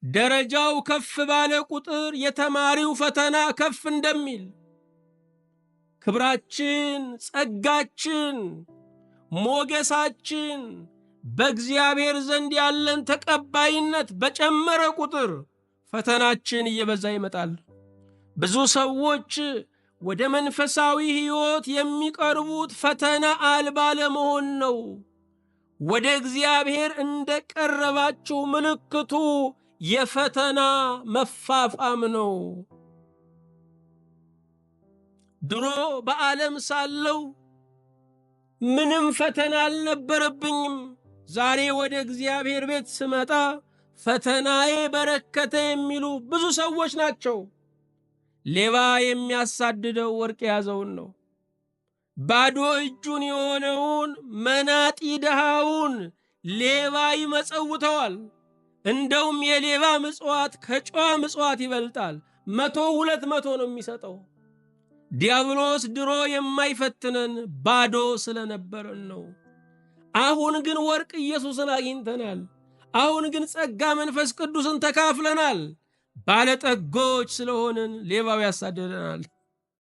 ደረጃው ከፍ ባለ ቁጥር የተማሪው ፈተና ከፍ እንደሚል ክብራችን፣ ጸጋችን፣ ሞገሳችን በእግዚአብሔር ዘንድ ያለን ተቀባይነት በጨመረ ቁጥር ፈተናችን እየበዛ ይመጣል። ብዙ ሰዎች ወደ መንፈሳዊ ሕይወት የሚቀርቡት ፈተና አልባ ለመሆን ነው። ወደ እግዚአብሔር እንደቀረባችሁ ምልክቱ የፈተና መፋፋም ነው። ድሮ በዓለም ሳለው ምንም ፈተና አልነበረብኝም። ዛሬ ወደ እግዚአብሔር ቤት ስመጣ ፈተናዬ በረከተ የሚሉ ብዙ ሰዎች ናቸው። ሌባ የሚያሳድደው ወርቅ የያዘውን ነው። ባዶ እጁን የሆነውን መናጢ ድሃውን ሌባ ይመጸውተዋል። እንደውም የሌባ ምጽዋት ከጨዋ ምጽዋት ይበልጣል። 100 200 ነው የሚሰጠው። ዲያብሎስ ድሮ የማይፈትነን ባዶ ስለነበረን ነው። አሁን ግን ወርቅ ኢየሱስን አግኝተናል። አሁን ግን ጸጋ መንፈስ ቅዱስን ተካፍለናል። ባለጠጎች ስለሆንን ሌባው ያሳድደናል።